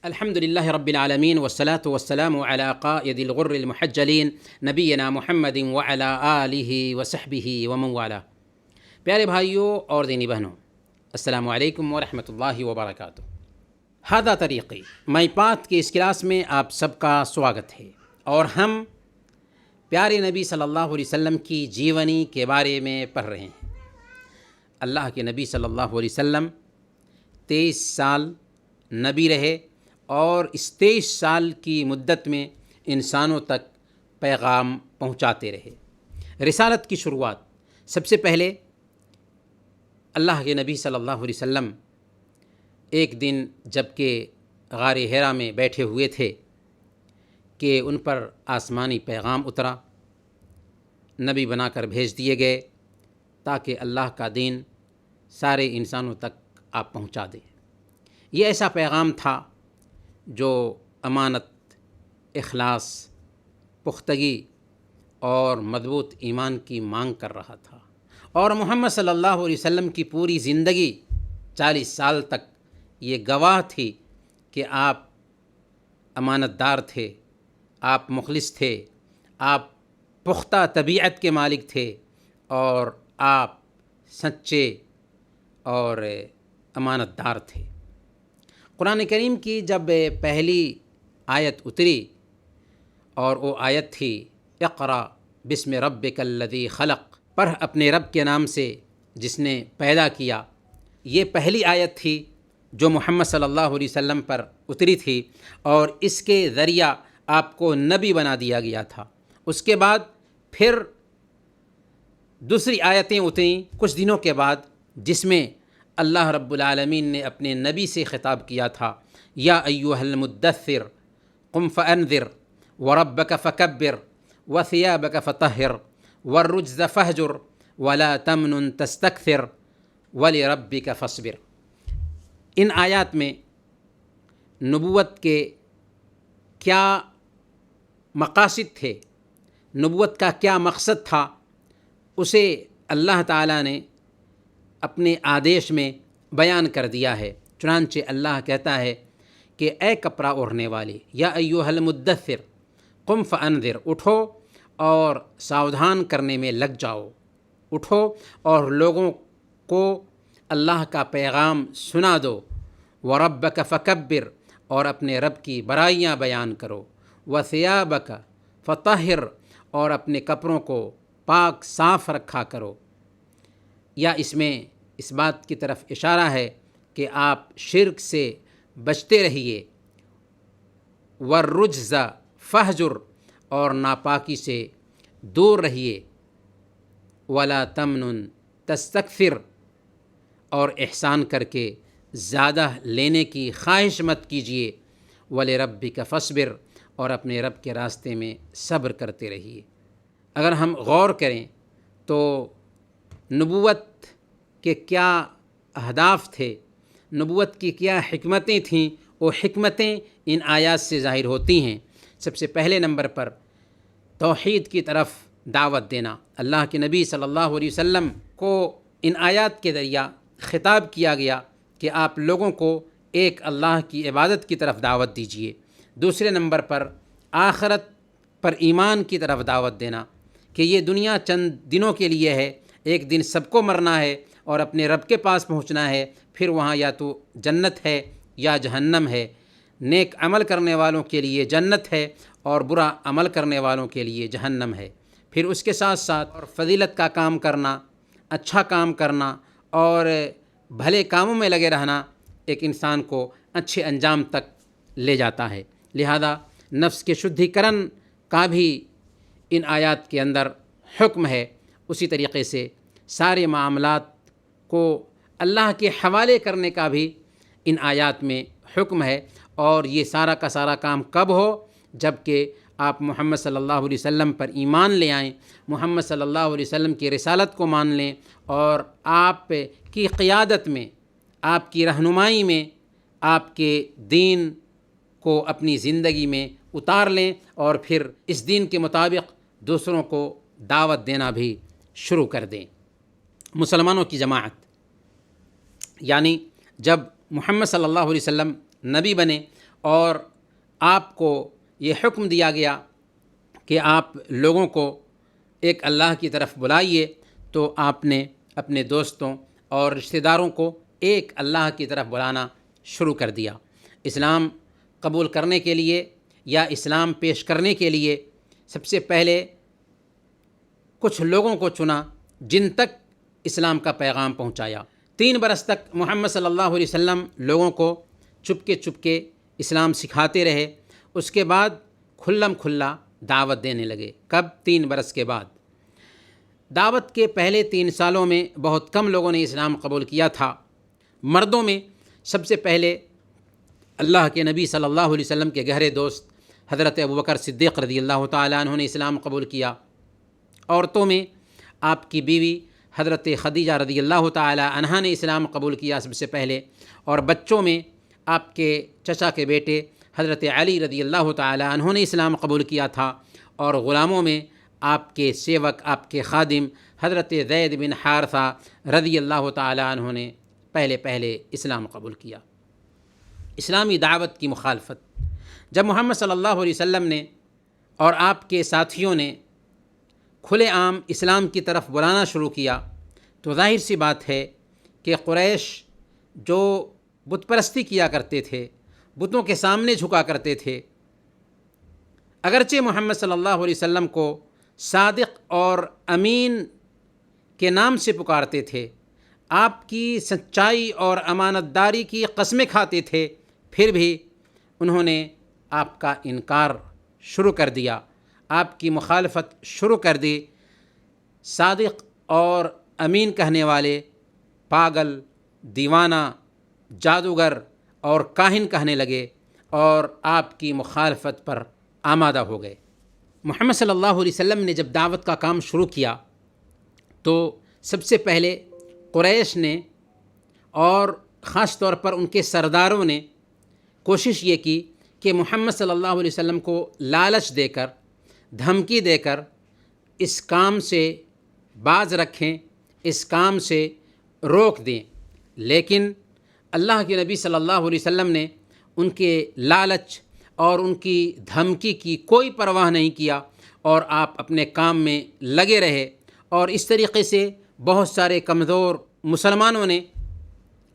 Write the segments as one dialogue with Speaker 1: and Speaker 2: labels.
Speaker 1: الحمد لله رب العالمين والصلاة والسلام على قائد الغر المحجلين نبينا محمد وعلى آله وصحبه ومن والاه۔ پیارے بھائیوں اور دینی بہنوں، السلام علیکم ورحمۃ اللہ وبرکاتہ۔ ہادہ طریقی مائی پاتھ کی اس کلاس میں آپ سب کا سواگت ہے، اور ہم پیارے نبی صلی اللہ علیہ وسلم کی جیونی کے بارے میں پڑھ رہے ہیں۔ اللہ کے نبی صلی اللہ علیہ وسلم 23 سال نبی رہے، اور اس 23 سال کی مدت میں انسانوں تک پیغام پہنچاتے رہے۔ رسالت کی شروعات سب سے پہلے اللہ کے نبی صلی اللہ علیہ وسلم ایک دن جب کہ غار حرا میں بیٹھے ہوئے تھے کہ ان پر آسمانی پیغام اترا، نبی بنا کر بھیج دیے گئے تاکہ اللہ کا دین سارے انسانوں تک آپ پہنچا دیں۔ یہ ایسا پیغام تھا جو امانت، اخلاص، پختگی اور مضبوط ایمان کی مانگ کر رہا تھا، اور محمد صلی اللہ علیہ وسلم کی پوری زندگی 40 سال تک یہ گواہ تھی کہ آپ امانت دار تھے، آپ مخلص تھے، آپ پختہ طبیعت کے مالک تھے، اور آپ سچے اور امانت دار تھے۔ قرآن کریم کی جب پہلی آیت اتری، اور وہ آیت تھی اقرأ بسم ربک الذی خلق، پڑھ اپنے رب کے نام سے جس نے پیدا کیا، یہ پہلی آیت تھی جو محمد صلی اللہ علیہ وسلم پر اتری تھی، اور اس کے ذریعہ آپ کو نبی بنا دیا گیا تھا۔ اس کے بعد پھر دوسری آیتیں اتریں کچھ دنوں کے بعد، جس میں اللہ رب العالمین نے اپنے نبی سے خطاب کیا تھا، یا ایھا المدثر قم فانذر وربک فکبر وثیابک فطہر والرجز فہجر ولا تمنن تستکثر ولربک فاصبر۔ ان آیات میں نبوت کے کیا مقاصد تھے، نبوت کا کیا مقصد تھا، اسے اللہ تعالیٰ نے اپنے آدیش میں بیان کر دیا ہے۔ چنانچہ اللہ کہتا ہے کہ اے کپڑا اوڑھنے والے، یا ایھا المدثر قم فانذر، اٹھو اور ساودھان کرنے میں لگ جاؤ، اٹھو اور لوگوں کو اللہ کا پیغام سنا دو، وربک فکبر، اور اپنے رب کی برائیاں بیان کرو، وثیابک فطہر، اور اپنے کپڑوں کو پاک صاف رکھا کرو۔ یا اس میں اس بات کی طرف اشارہ ہے کہ آپ شرک سے بچتے رہیے، والرجز فہجر، اور ناپاکی سے دور رہیے، ولا تمنن تستکثر، اور احسان کر کے زیادہ لینے کی خواہش مت کیجیے، ولربک فاصبر، اور اپنے رب کے راستے میں صبر کرتے رہیے۔ اگر ہم غور کریں تو نبوت کے کیا اہداف تھے، نبوت کی کیا حکمتیں تھیں، وہ حکمتیں ان آیات سے ظاہر ہوتی ہیں۔ سب سے پہلے نمبر پر توحید کی طرف دعوت دینا۔ اللہ کے نبی صلی اللہ علیہ وسلم کو ان آیات کے ذریعہ خطاب کیا گیا کہ آپ لوگوں کو ایک اللہ کی عبادت کی طرف دعوت دیجیے۔ دوسرے نمبر پر آخرت پر ایمان کی طرف دعوت دینا کہ یہ دنیا چند دنوں کے لیے ہے، ایک دن سب کو مرنا ہے اور اپنے رب کے پاس پہنچنا ہے، پھر وہاں یا تو جنت ہے یا جہنم ہے۔ نیک عمل کرنے والوں کے لیے جنت ہے، اور برا عمل کرنے والوں کے لیے جہنم ہے۔ پھر اس کے ساتھ ساتھ اور فضیلت کا کام کرنا، اچھا کام کرنا، اور بھلے کاموں میں لگے رہنا ایک انسان کو اچھے انجام تک لے جاتا ہے۔ لہذا نفس کے شدھیکرن کا بھی ان آیات کے اندر حکم ہے۔ اسی طریقے سے سارے معاملات کو اللہ کے حوالے کرنے کا بھی ان آیات میں حکم ہے، اور یہ سارا کا سارا کام کب ہو؟ جب کہ آپ محمد صلی اللہ علیہ وسلم پر ایمان لے آئیں، محمد صلی اللہ علیہ وسلم کی رسالت کو مان لیں، اور آپ کی قیادت میں، آپ کی رہنمائی میں آپ کے دین کو اپنی زندگی میں اتار لیں، اور پھر اس دین کے مطابق دوسروں کو دعوت دینا بھی شروع کر دیں۔ مسلمانوں کی جماعت، یعنی جب محمد صلی اللہ علیہ وسلم نبی بنے اور آپ کو یہ حکم دیا گیا کہ آپ لوگوں کو ایک اللہ کی طرف بلائیے، تو آپ نے اپنے دوستوں اور رشتہ داروں کو ایک اللہ کی طرف بلانا شروع کر دیا۔ اسلام قبول کرنے کے لیے یا اسلام پیش کرنے کے لیے سب سے پہلے کچھ لوگوں کو چنا جن تک اسلام کا پیغام پہنچایا۔ 3 برس تک محمد صلی اللہ علیہ وسلم لوگوں کو چپکے اسلام سکھاتے رہے۔ اس کے بعد کھلم کھلا دعوت دینے لگے۔ کب؟ 3 برس کے بعد۔ دعوت کے پہلے 3 سالوں میں بہت کم لوگوں نے اسلام قبول کیا تھا۔ مردوں میں سب سے پہلے اللہ کے نبی صلی اللہ علیہ وسلم کے گہرے دوست حضرت ابوبکر صدیق رضی اللہ تعالیٰ عنہ نے اسلام قبول کیا۔ عورتوں میں آپ کی بیوی حضرت خدیجہ رضی اللہ تعالیٰ عنہا نے اسلام قبول کیا سب سے پہلے، اور بچوں میں آپ کے چچا کے بیٹے حضرت علی رضی اللہ تعالیٰ عنہ نے اسلام قبول کیا تھا، اور غلاموں میں آپ کے سیوک، آپ کے خادم حضرت زید بن حارثہ رضی اللہ تعالیٰ عنہ نے پہلے اسلام قبول کیا۔ اسلامی دعوت کی مخالفت جب محمد صلی اللہ علیہ وسلم نے اور آپ کے ساتھیوں نے کھلے عام اسلام کی طرف بلانا شروع کیا، تو ظاہر سی بات ہے کہ قریش جو بت پرستی کیا کرتے تھے، بتوں کے سامنے جھکا کرتے تھے، اگرچہ محمد صلی اللہ علیہ وسلم کو صادق اور امین کے نام سے پکارتے تھے، آپ کی سچائی اور امانت داری کی قسمیں کھاتے تھے، پھر بھی انہوں نے آپ کا انکار شروع کر دیا، آپ کی مخالفت شروع کر دی۔ صادق اور امین کہنے والے پاگل، دیوانہ، جادوگر اور کاہن کہنے لگے اور آپ کی مخالفت پر آمادہ ہو گئے۔ محمد صلی اللہ علیہ وسلم نے جب دعوت کا کام شروع کیا تو سب سے پہلے قریش نے اور خاص طور پر ان کے سرداروں نے کوشش یہ کی کہ محمد صلی اللہ علیہ وسلم کو لالچ دے کر، دھمکی دے کر اس کام سے باز رکھیں، اس کام سے روک دیں، لیکن اللہ کے نبی صلی اللہ علیہ وسلم نے ان کے لالچ اور ان کی دھمکی کی کوئی پرواہ نہیں کیا، اور آپ اپنے کام میں لگے رہے، اور اس طریقے سے بہت سارے کمزور مسلمانوں نے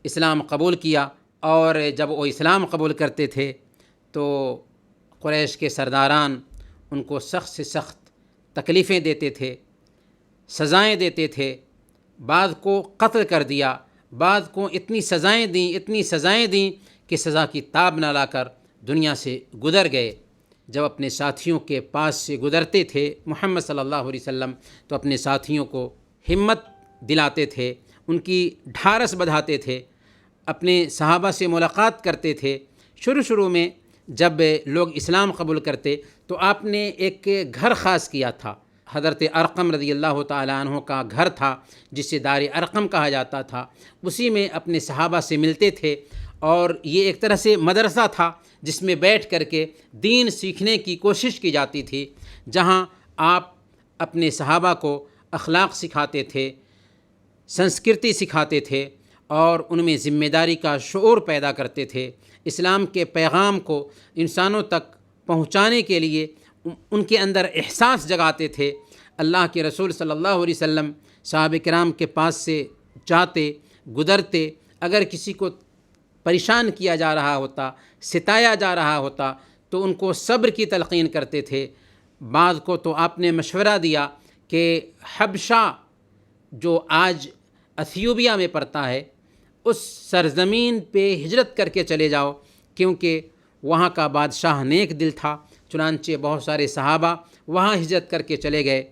Speaker 1: اسلام قبول کیا، اور جب وہ اسلام قبول کرتے تھے تو قریش کے سرداران ان کو سخت سے سخت تکلیفیں دیتے تھے، سزائیں دیتے تھے، بعض کو قتل کر دیا، بعض کو اتنی سزائیں دیں کہ سزا کی تاب نہ لا کر دنیا سے گزر گئے۔ جب اپنے ساتھیوں کے پاس سے گزرتے تھے محمد صلی اللہ علیہ وسلم تو اپنے ساتھیوں کو ہمت دلاتے تھے، ان کی ڈھارس بڑھاتے تھے، اپنے صحابہ سے ملاقات کرتے تھے۔ شروع میں جب لوگ اسلام قبول کرتے تو آپ نے ایک گھر خاص کیا تھا، حضرت ارقم رضی اللہ تعالیٰ عنہ کا گھر تھا جسے دار ارقم کہا جاتا تھا، اسی میں اپنے صحابہ سے ملتے تھے، اور یہ ایک طرح سے مدرسہ تھا جس میں بیٹھ کر کے دین سیکھنے کی کوشش کی جاتی تھی، جہاں آپ اپنے صحابہ کو اخلاق سکھاتے تھے، سنسکرتی سکھاتے تھے، اور ان میں ذمہ داری کا شعور پیدا کرتے تھے۔ اسلام کے پیغام کو انسانوں تک پہنچانے کے لیے ان کے اندر احساس جگاتے تھے۔ اللہ کے رسول صلی اللہ علیہ وسلم صحابہ کرام کے پاس سے جاتے، گزرتے، اگر کسی کو پریشان کیا جا رہا ہوتا، ستایا جا رہا ہوتا تو ان کو صبر کی تلقین کرتے تھے۔ بعض کو تو آپ نے مشورہ دیا کہ حبشہ جو آج ایتھیوپیا میں پڑتا ہے، اس سرزمین پہ ہجرت کر کے چلے جاؤ، کیونکہ وہاں کا بادشاہ نیک دل تھا۔ چنانچہ بہت سارے صحابہ وہاں ہجرت کر کے چلے گئے،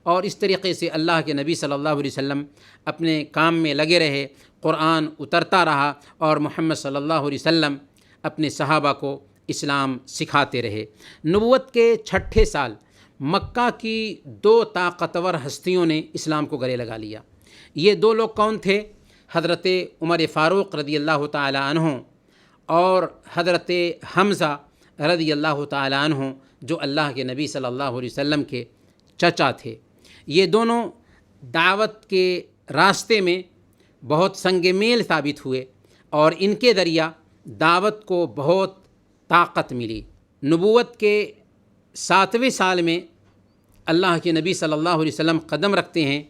Speaker 1: اور اس طریقے سے اللہ کے نبی صلی اللہ علیہ وسلم اپنے کام میں لگے رہے، قرآن اترتا رہا، اور محمد صلی اللہ علیہ وسلم اپنے صحابہ کو اسلام سکھاتے رہے۔ نبوت کے 6 سال مکہ کی 2 طاقتور ہستیوں نے اسلام کو گلے لگا لیا۔ یہ 2 لوگ کون تھے؟ حضرت عمر فاروق رضی اللہ تعالی عنہ اور حضرت حمزہ رضی اللہ تعالی عنہ، جو اللہ کے نبی صلی اللہ علیہ وسلم کے چچا تھے۔ یہ دونوں دعوت کے راستے میں بہت سنگ میل ثابت ہوئے، اور ان کے ذریعہ دعوت کو بہت طاقت ملی۔ نبوت کے 7ویں سال میں اللہ کے نبی صلی اللہ علیہ وسلم قدم رکھتے ہیں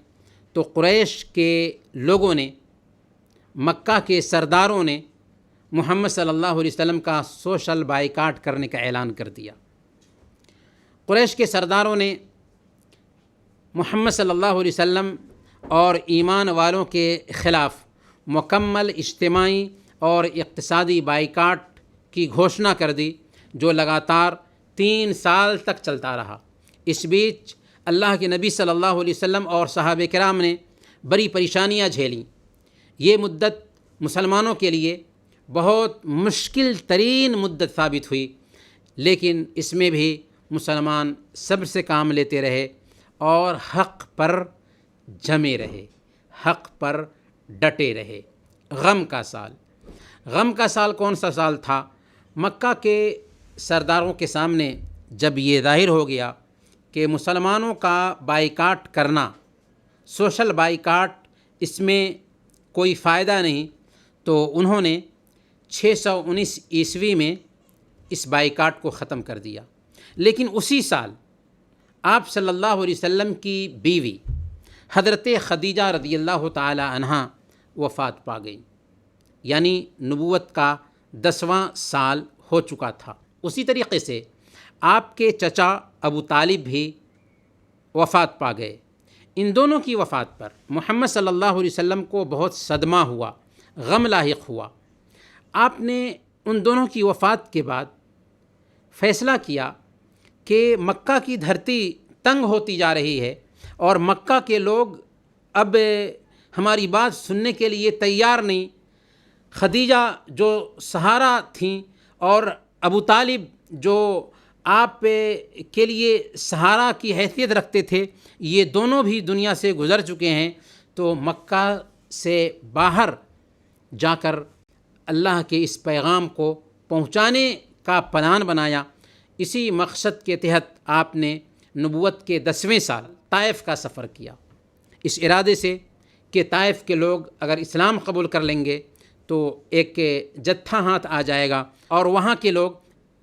Speaker 1: تو قریش کے لوگوں نے، مکہ کے سرداروں نے محمد صلی اللہ علیہ وسلم کا سوشل بائیکاٹ کرنے کا اعلان کر دیا۔ قریش کے سرداروں نے محمد صلی اللہ علیہ وسلم اور ایمان والوں کے خلاف مکمل اجتماعی اور اقتصادی بائیکاٹ کی گھوشنا کر دی، جو لگاتار 3 سال تک چلتا رہا۔ اس بیچ اللہ کے نبی صلی اللہ علیہ وسلم اور صحابہ کرام نے بڑی پریشانیاں جھیلیں۔ یہ مدت مسلمانوں کے لیے بہت مشکل ترین مدت ثابت ہوئی، لیکن اس میں بھی مسلمان صبر سے کام لیتے رہے اور حق پر جمے رہے، حق پر ڈٹے رہے۔ غم کا سال کون سا سال تھا؟ مکہ کے سرداروں کے سامنے جب یہ ظاہر ہو گیا کہ مسلمانوں کا بائیکاٹ کرنا، سوشل بائیکاٹ، اس میں کوئی فائدہ نہیں، تو انہوں نے 619 عیسوی میں اس بائیکاٹ کو ختم کر دیا۔ لیکن اسی سال آپ صلی اللہ علیہ وسلم کی بیوی حضرت خدیجہ رضی اللہ تعالی عنہا وفات پا گئی، یعنی نبوت کا 10واں سال ہو چکا تھا۔ اسی طریقے سے آپ کے چچا ابو طالب بھی وفات پا گئے۔ ان دونوں کی وفات پر محمد صلی اللہ علیہ وسلم کو بہت صدمہ ہوا، غم لاحق ہوا۔ آپ نے ان دونوں کی وفات کے بعد فیصلہ کیا کہ مکہ کی دھرتی تنگ ہوتی جا رہی ہے اور مکہ کے لوگ اب ہماری بات سننے کے لیے تیار نہیں۔ خدیجہ جو سہارا تھیں اور ابو طالب جو آپ کے لیے سہارا کی حیثیت رکھتے تھے، یہ دونوں بھی دنیا سے گزر چکے ہیں، تو مکہ سے باہر جا کر اللہ کے اس پیغام کو پہنچانے کا پلان بنایا۔ اسی مقصد کے تحت آپ نے نبوت کے 10ویں سال طائف کا سفر کیا، اس ارادے سے کہ طائف کے لوگ اگر اسلام قبول کر لیں گے تو ایک جتھا ہاتھ آ جائے گا اور وہاں کے لوگ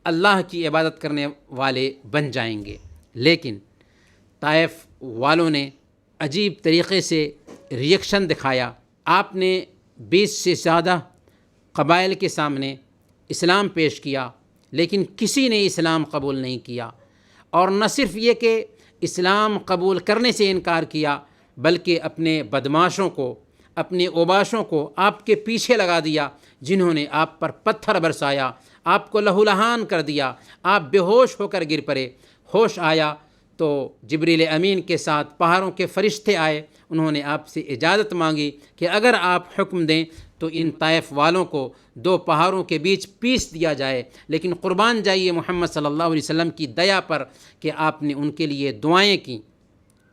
Speaker 1: اللہ کی عبادت کرنے والے بن جائیں گے۔ لیکن طائف والوں نے عجیب طریقے سے ریئیکشن دکھایا۔ آپ نے 20 سے زیادہ قبائل کے سامنے اسلام پیش کیا، لیکن کسی نے اسلام قبول نہیں کیا، اور نہ صرف یہ کہ اسلام قبول کرنے سے انکار کیا، بلکہ اپنے بدماشوں کو، اپنے اوباشوں کو آپ کے پیچھے لگا دیا، جنہوں نے آپ پر پتھر برسایا، آپ کو لہولہان کر دیا، آپ بے ہوش ہو کر گر پڑے۔ ہوش آیا تو جبریل امین کے ساتھ پہاڑوں کے فرشتے آئے، انہوں نے آپ سے اجازت مانگی کہ اگر آپ حکم دیں تو ان طائف والوں کو 2 پہاڑوں کے بیچ پیس دیا جائے، لیکن قربان جائیے محمد صلی اللہ علیہ وسلم کی دیا پر کہ آپ نے ان کے لیے دعائیں کیں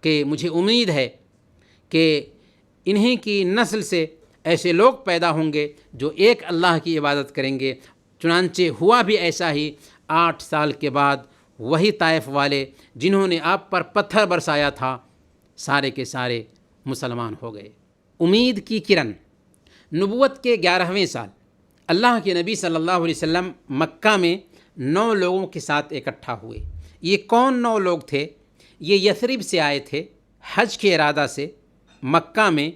Speaker 1: کہ مجھے امید ہے کہ انہی کی نسل سے ایسے لوگ پیدا ہوں گے جو ایک اللہ کی عبادت کریں گے۔ چنانچہ ہوا بھی ایسا ہی۔ 8 سال کے بعد وہی طائف والے جنہوں نے آپ پر پتھر برسایا تھا، سارے کے سارے مسلمان ہو گئے۔ امید کی کرن۔ نبوت کے 11ویں سال اللہ کے نبی صلی اللہ علیہ وسلم مکہ میں 9 لوگوں کے ساتھ اکٹھا ہوئے۔ یہ کون 9 لوگ تھے؟ یہ یثرب سے آئے تھے حج کے ارادہ سے۔ مکہ میں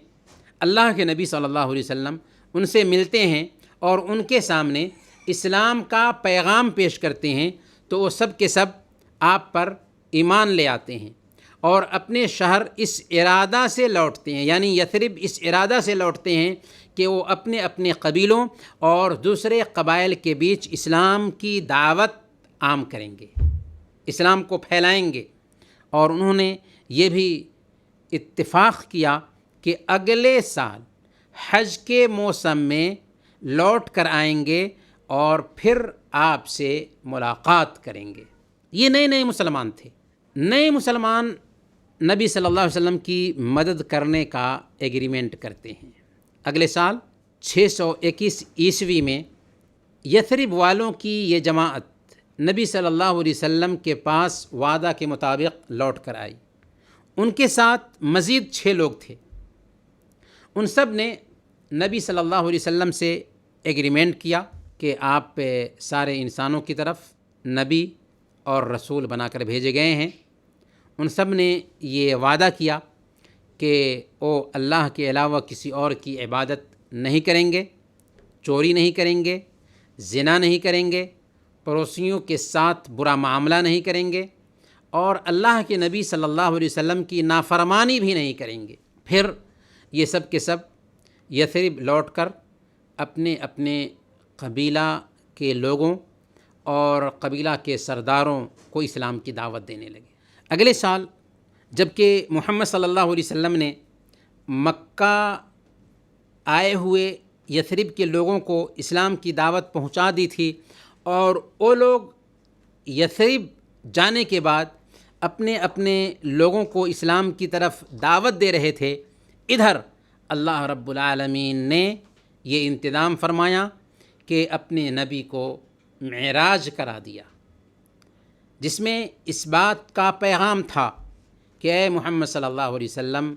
Speaker 1: اللہ کے نبی صلی اللہ علیہ وسلم ان سے ملتے ہیں اور ان کے سامنے اسلام کا پیغام پیش کرتے ہیں، تو وہ سب کے سب آپ پر ایمان لے آتے ہیں اور اپنے شہر اس ارادہ سے لوٹتے ہیں، یعنی یثرب اس ارادہ سے لوٹتے ہیں کہ وہ اپنے اپنے قبیلوں اور دوسرے قبائل کے بیچ اسلام کی دعوت عام کریں گے، اسلام کو پھیلائیں گے۔ اور انہوں نے یہ بھی اتفاق کیا کہ اگلے سال حج کے موسم میں لوٹ کر آئیں گے اور پھر آپ سے ملاقات کریں گے۔ یہ نئے مسلمان تھے۔ نئے مسلمان نبی صلی اللہ علیہ وسلم کی مدد کرنے کا ایگریمنٹ کرتے ہیں۔ اگلے سال 621 عیسوی میں یثرب والوں کی یہ جماعت نبی صلی اللہ علیہ وسلم کے پاس وعدہ کے مطابق لوٹ کر آئی۔ ان کے ساتھ مزید 6 لوگ تھے۔ ان سب نے نبی صلی اللہ علیہ وسلم سے ایگریمنٹ کیا کہ آپ سارے انسانوں کی طرف نبی اور رسول بنا کر بھیجے گئے ہیں، ان سب نے یہ وعدہ کیا کہ وہ اللہ کے علاوہ کسی اور کی عبادت نہیں کریں گے، چوری نہیں کریں گے، زنا نہیں کریں گے، پڑوسیوں کے ساتھ برا معاملہ نہیں کریں گے، اور اللہ کے نبی صلی اللہ علیہ وسلم کی نافرمانی بھی نہیں کریں گے۔ پھر یہ سب کے سب یثرب لوٹ کر اپنے اپنے قبیلہ کے لوگوں اور قبیلہ کے سرداروں کو اسلام کی دعوت دینے لگے۔ اگلے سال جب کہ محمد صلی اللہ علیہ وسلم نے مکہ آئے ہوئے یثرب کے لوگوں کو اسلام کی دعوت پہنچا دی تھی، اور وہ لوگ یثرب جانے کے بعد اپنے اپنے لوگوں کو اسلام کی طرف دعوت دے رہے تھے، ادھر اللہ رب العالمین نے یہ انتظام فرمایا کہ اپنے نبی کو معراج کرا دیا، جس میں اس بات کا پیغام تھا کہ اے محمد صلی اللہ علیہ وسلم،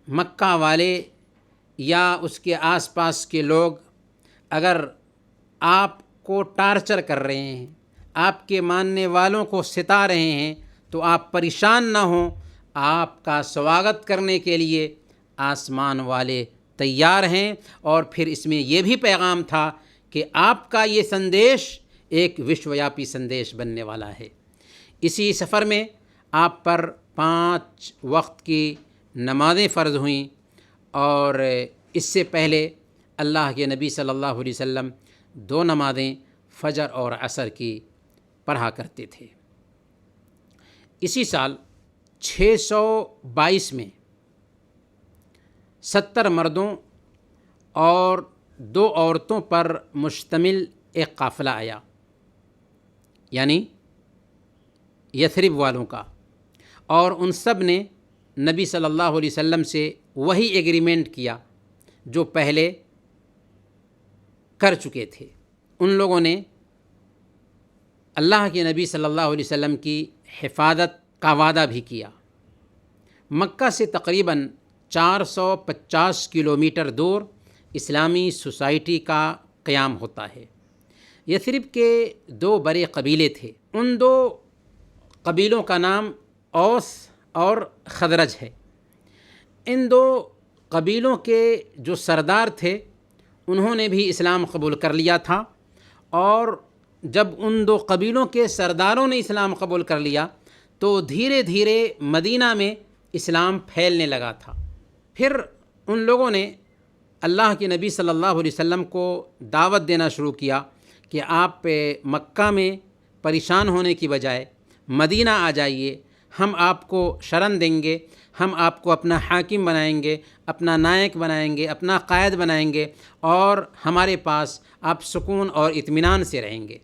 Speaker 1: مکہ والے یا اس کے آس پاس کے لوگ اگر آپ کو ٹارچر کر رہے ہیں، آپ کے ماننے والوں کو ستا رہے ہیں، تو آپ پریشان نہ ہوں، آپ کا سواگت کرنے کے لیے آسمان والے تیار ہیں۔ اور پھر اس میں یہ بھی پیغام تھا کہ آپ کا یہ سندیش ایک وشویاپی سندیش بننے والا ہے۔ اسی سفر میں آپ پر 5 وقت کی نمازیں فرض ہوئیں، اور اس سے پہلے اللہ کے نبی صلی اللہ علیہ وسلم 2 نمازیں فجر اور عصر کی پڑھا کرتے تھے۔ اسی سال 622 میں 70 مردوں اور 2 عورتوں پر مشتمل ایک قافلہ آیا، یعنی یثرب والوں کا، اور ان سب نے نبی صلی اللہ علیہ وسلم سے وہی ایگریمنٹ کیا جو پہلے کر چکے تھے۔ ان لوگوں نے اللہ کے نبی صلی اللہ علیہ وسلم کی حفاظت کا وعدہ بھی کیا۔ مکہ سے تقریباً 450 کلومیٹر دور اسلامی سوسائٹی کا قیام ہوتا ہے۔ یثرب کے 2 بڑے قبیلے تھے، ان 2 قبیلوں کا نام اوس اور خزرج ہے۔ ان 2 قبیلوں کے جو سردار تھے انہوں نے بھی اسلام قبول کر لیا تھا، اور جب ان 2 قبیلوں کے سرداروں نے اسلام قبول کر لیا تو دھیرے دھیرے مدینہ میں اسلام پھیلنے لگا تھا۔ پھر ان لوگوں نے اللہ کے نبی صلی اللہ علیہ وسلم کو دعوت دینا شروع کیا کہ آپ مکہ میں پریشان ہونے کی بجائے مدینہ آ جائیے، ہم آپ کو شرن دیں گے، ہم آپ کو اپنا حاکم بنائیں گے، اپنا نائک بنائیں گے، اپنا قائد بنائیں گے، اور ہمارے پاس آپ سکون اور اطمینان سے رہیں گے۔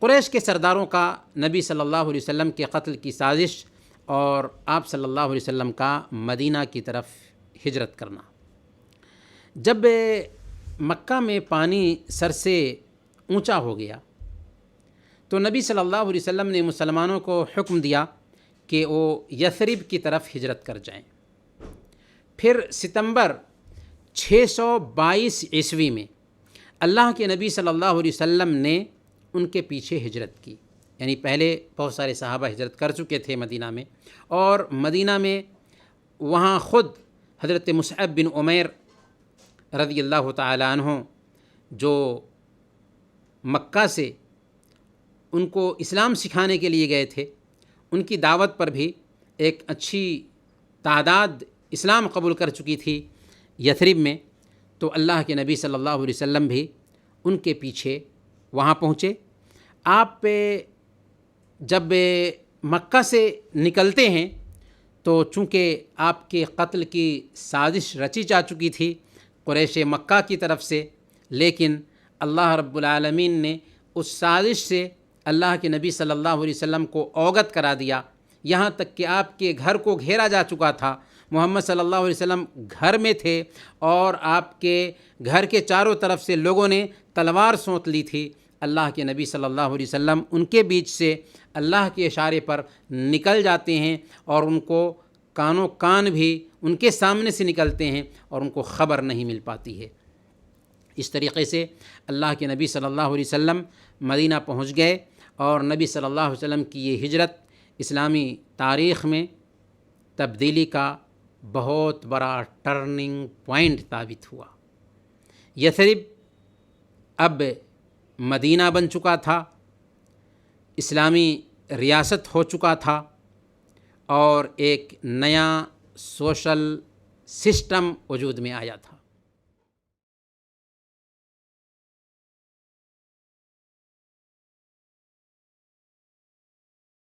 Speaker 1: قریش کے سرداروں کا نبی صلی اللہ علیہ وسلم کے قتل کی سازش اور آپ صلی اللہ علیہ وسلم کا مدینہ کی طرف ہجرت کرنا۔ جب مکہ میں پانی سر سے اونچا ہو گیا تو نبی صلی اللہ علیہ وسلم نے مسلمانوں کو حکم دیا کہ وہ یثرب کی طرف ہجرت کر جائیں۔ پھر ستمبر 622 عیسوی میں اللہ کے نبی صلی اللہ علیہ وسلم نے ان کے پیچھے ہجرت کی، یعنی پہلے بہت سارے صحابہ ہجرت کر چکے تھے مدینہ میں، اور مدینہ میں وہاں خود حضرت مصعب بن عمیر رضی اللہ تعالی عنہ جو مکہ سے ان کو اسلام سکھانے کے لیے گئے تھے، ان کی دعوت پر بھی ایک اچھی تعداد اسلام قبول کر چکی تھی یثرب میں، تو اللہ کے نبی صلی اللہ علیہ وسلم بھی ان کے پیچھے وہاں پہنچے۔ آپ جب مکہ سے نکلتے ہیں تو چونکہ آپ کے قتل کی سازش رچی جا چکی تھی قریش مکہ کی طرف سے، لیکن اللہ رب العالمین نے اس سازش سے اللہ کے نبی صلی اللہ علیہ وسلم کو اوگت کرا دیا، یہاں تک کہ آپ کے گھر کو گھیرا جا چکا تھا۔ محمد صلی اللہ علیہ وسلم گھر میں تھے اور آپ کے گھر کے چاروں طرف سے لوگوں نے تلوار سونت لی تھی۔ اللہ کے نبی صلی اللہ علیہ وسلم ان کے بیچ سے اللہ کے اشارے پر نکل جاتے ہیں، اور ان کو کانوں کان بھی ان کے سامنے سے نکلتے ہیں اور ان کو خبر نہیں مل پاتی ہے۔ اس طریقے سے اللہ کے نبی صلی اللہ علیہ وسلم مدینہ پہنچ گئے اور نبی صلی اللہ علیہ وسلم کی یہ ہجرت اسلامی تاریخ میں تبدیلی کا بہت بڑا ٹرننگ پوائنٹ ثابت ہوا۔ یثرب اب مدینہ بن چکا تھا، اسلامی ریاست ہو چکا تھا، اور ایک نیا سوشل سسٹم وجود میں آیا تھا۔